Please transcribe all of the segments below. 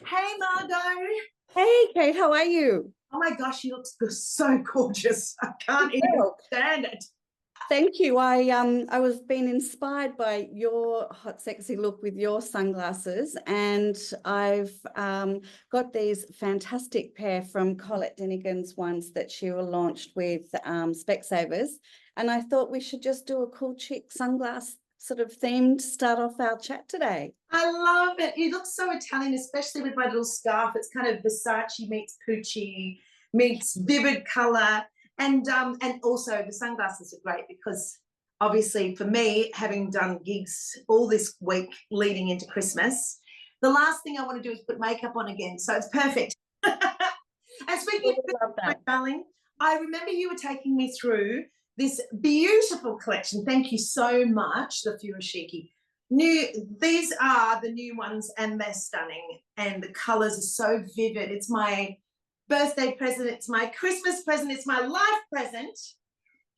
Hey, Margot. Hey, Kate, how are you? Oh my gosh, she looks so gorgeous. I can't even Well, stand it. thank you. I was being inspired by your hot, sexy look with your sunglasses, and I've got these fantastic pair from Colette Denigan's ones that she launched with Specsavers, and I thought we should just do a cool chic sunglass sort of theme to start off our chat today. I love it. You look so Italian, especially with my little scarf. It's kind of Versace meets Pucci meets vivid color. And also the sunglasses are great because obviously for me, having done gigs all this week leading into Christmas, the last thing I want to do is put makeup on again. So it's perfect. And speaking of Love my that. darling, I remember you were taking me through this beautiful collection. Thank you so much, the Furoshiki. These are the new ones, and they're stunning. And the colors are so vivid. It's my birthday present. It's my Christmas present. It's my life present.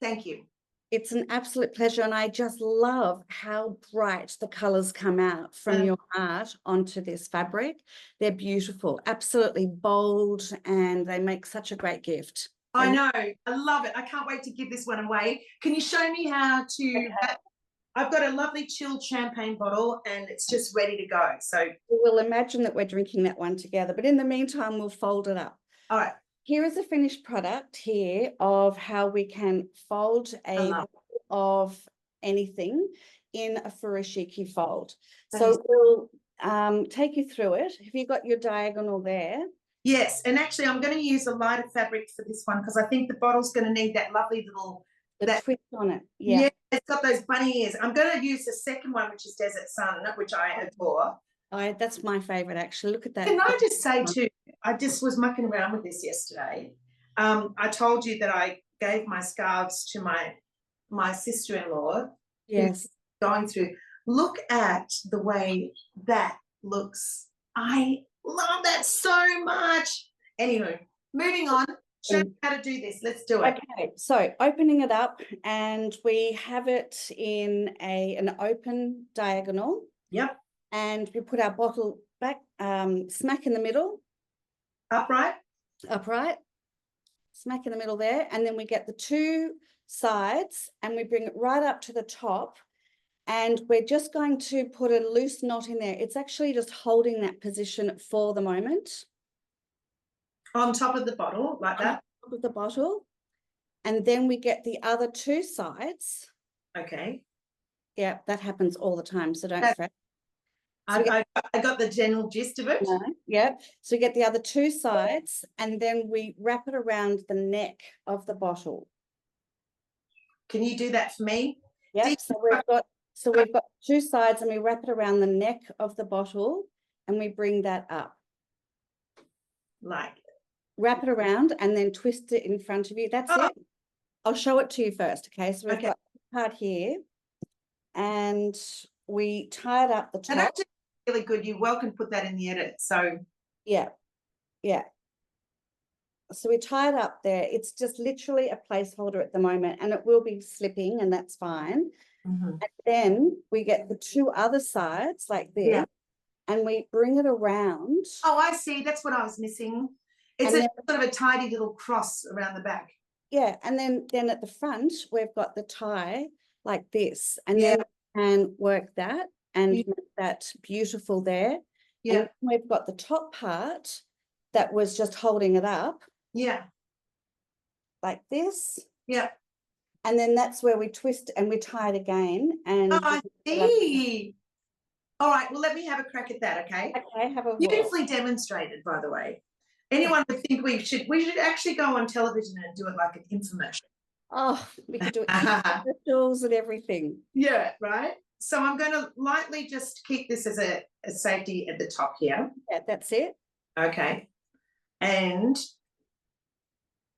Thank you. It's an absolute pleasure, and I just love how bright the colors come out from your art onto this fabric. They're beautiful, absolutely bold, and they make such a great gift. I know. I love it. I can't wait to give this one away. Can you show me how to? Okay. I've got a lovely chilled champagne bottle, and it's just ready to go. So We'll imagine that we're drinking that one together, but in the meantime, we'll fold it up. all right. Here is a finished product here of how we can fold of anything in a furoshiki fold. So we'll take you through it. Have you got your diagonal there? Yes, and actually I'm going to use a lighter fabric for this one because I think the bottle's going to need that lovely little twist on it. Yeah, it's got those bunny ears. I'm going to use the second one, which is Desert Sun, which I adore. That's my favorite, actually. Look at that. Can I just say too, I just was mucking around with this yesterday. I told you that I gave my scarves to my sister-in-law. Yes. Going through. Look at the way that looks. I love that so much. Anyway, moving on. Show me how to do this. Let's do it. Okay, so opening it up, and we have it in an open diagonal. Yep. And we put our bottle back, smack in the middle. Upright. Upright. Smack in the middle there. And then we get the two sides and we bring it right up to the top. And we're just going to put a loose knot in there. It's actually just holding that position for the moment. On top of the bottle, like that? On top of the bottle. And then we get the other two sides. Okay. Yeah, that happens all the time, so don't fret. So I got the general gist of it. Yeah. So we get the other two sides, and then we wrap it around the neck of the bottle. Can you do that for me? Yeah. So we've got two sides, and we wrap it around the neck of the bottle, and we bring that up. Like wrap it around and then twist it in front of you. That's it. I'll show it to you first. Okay. So we've got this part here, and we tied up the top. And actually really good. You well can put that in the edit. So yeah. So we tie it up there. It's just literally a placeholder at the moment, and it will be slipping, and that's fine. And then we get the two other sides like this, and we bring it around. Oh, I see. That's what I was missing. It's sort of a tidy little cross around the back. Yeah, and then at the front we've got the tie like this, and then we can work that and make that beautiful there. Yeah, and we've got the top part that was just holding it up. Yeah, like this. Yeah, and then that's where we twist and we tie it again. And I see. All right, well, let me have a crack at that. Okay. Okay, have a beautifully demonstrated, by the way. Anyone would think we should actually go on television and do it like an infomercial. Oh, we could do it commercials and everything. Yeah, right. So I'm going to lightly just keep this as a safety at the top here. Yeah, that's it. Okay. And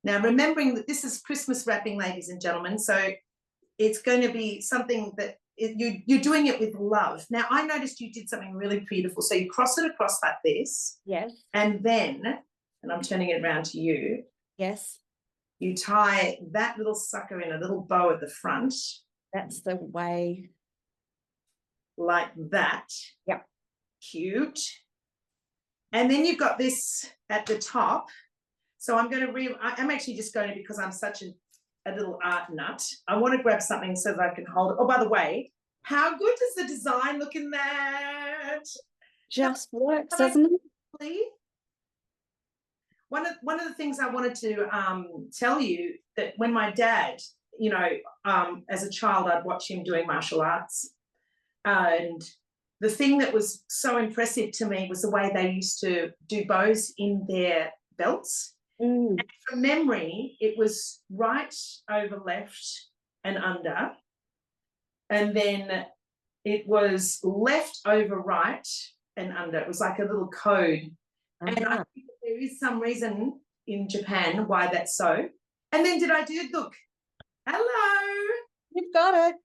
now remembering that this is Christmas wrapping, ladies and gentlemen, so it's going to be something that you're doing it with love. Now, I noticed you did something really beautiful. So you cross it across like this. Yes. And then, and I'm turning it around to you. Yes. You tie that little sucker in a little bow at the front. That's the way. Like that. Yep. Cute. And then you've got this at the top. So I'm going to I'm actually just going to, because I'm such a little art nut, I want to grab something so that I can hold it. Oh, by the way, how good does the design look in that? Just works, doesn't it? One of the things I wanted to tell you, that when my dad, you know, as a child, I'd watch him doing martial arts. And the thing that was so impressive to me was the way they used to do bows in their belts. And from memory, it was right over left and under. And then it was left over right and under. It was like a little code. And I think that there is some reason in Japan why that's so. And then did I do, look, hello. You've got it.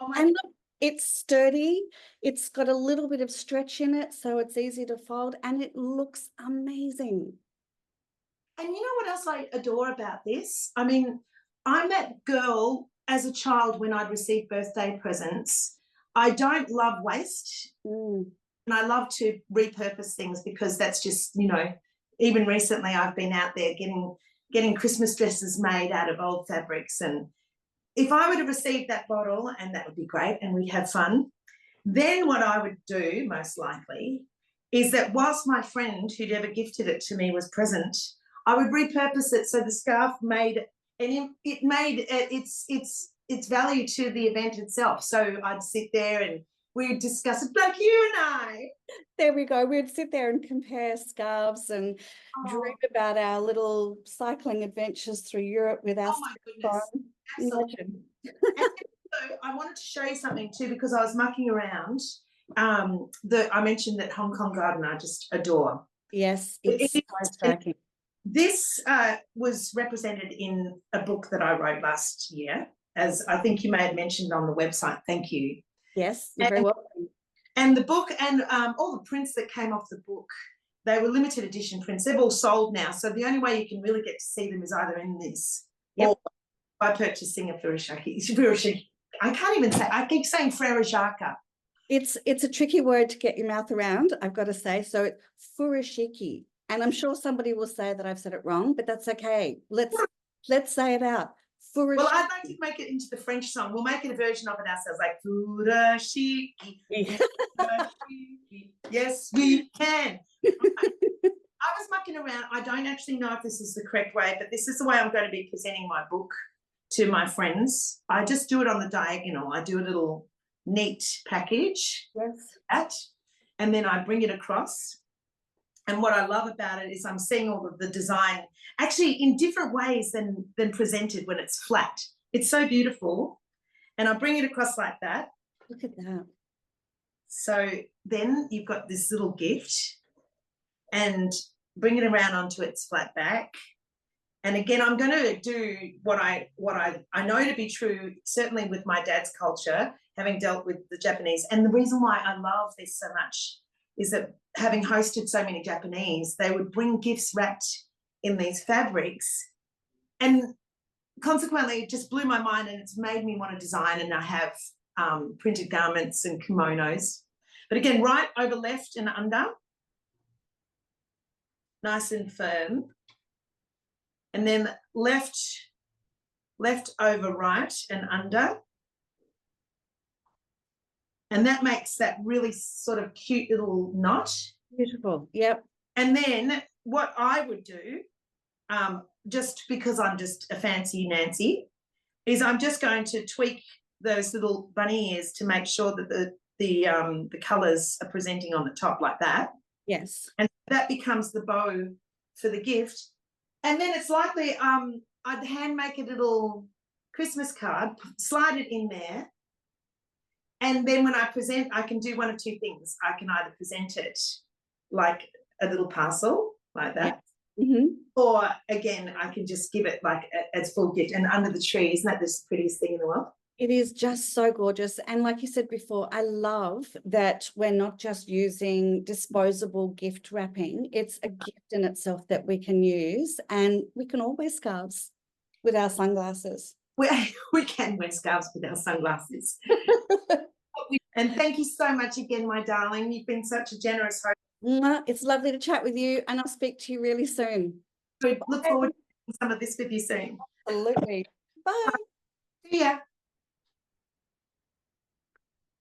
Oh my and look, it's sturdy. It's got a little bit of stretch in it, so it's easy to fold, and it looks amazing. And you know what else I adore about this? I mean, I'm that girl as a child when I'd receive birthday presents. I don't love waste. And I love to repurpose things, because that's just, you know, even recently I've been out there getting Christmas dresses made out of old fabrics. And if I were to receive that bottle, and that would be great, and we'd have fun, then what I would do most likely is that whilst my friend who'd ever gifted it to me was present, I would repurpose it so the scarf made, and it made its value to the event itself. So I'd sit there and we'd discuss it, like you and I. There we go. We'd sit there and compare scarves and dream about our little cycling adventures through Europe with our. Oh my goodness. Absolutely. And so I wanted to show you something too, because I was mucking around. I mentioned that Hong Kong garden I just adore. Yes, it's so striking. This was represented in a book that I wrote last year, as I think you may have mentioned on the website. Thank you. Yes, you're very welcome. And the book and all the prints that came off the book, they were limited edition prints. They've all sold now. So the only way you can really get to see them is either in this or by purchasing a Furoshiki. I can't even say, I keep saying Furoshiki. It's a tricky word to get your mouth around, I've got to say. So it's Furoshiki. And I'm sure somebody will say that I've said it wrong, but that's okay. Let's say it out. Furoshiki. Well, I'd like to make it into the French song. We'll make it a version of it ourselves, like Furoshiki. Yes, we can. I was mucking around. I don't actually know if this is the correct way, but this is the way I'm going to be presenting my book to my friends. I just do it on the diagonal. I do a little neat package. Yes. And then I bring it across. And what I love about it is I'm seeing all of the design actually in different ways than presented when it's flat. It's so beautiful. And I bring it across like that. Look at that. So then you've got this little gift, and bring it around onto its flat back. And again, I'm going to do what I know to be true, certainly with my dad's culture, having dealt with the Japanese. And the reason why I love this so much is that having hosted so many Japanese, they would bring gifts wrapped in these fabrics. And consequently, it just blew my mind, and it's made me want to design. And I have printed garments and kimonos. But again, right over left and under, nice and firm. And then left over right and under. And that makes that really sort of cute little knot. Beautiful. Yep. And then what I would do, just because I'm just a fancy Nancy, is I'm just going to tweak those little bunny ears to make sure that the colours are presenting on the top like that. Yes. And that becomes the bow for the gift. And then it's likely I'd hand make a little Christmas card, slide it in there. And then when I present, I can do one of two things. I can either present it like a little parcel like that. Mm-hmm. Or again, I can just give it like as full gift and under the tree. Isn't that the prettiest thing in the world? It is just so gorgeous. And like you said before, I love that we're not just using disposable gift wrapping. It's a gift in itself that we can use, and we can all wear scarves with our sunglasses. We can wear scarves with our sunglasses. And thank you so much again, my darling. You've been such a generous host. It's lovely to chat with you, and I'll speak to you really soon. Good. Look forward to some of this with you soon. Absolutely. Bye. See ya.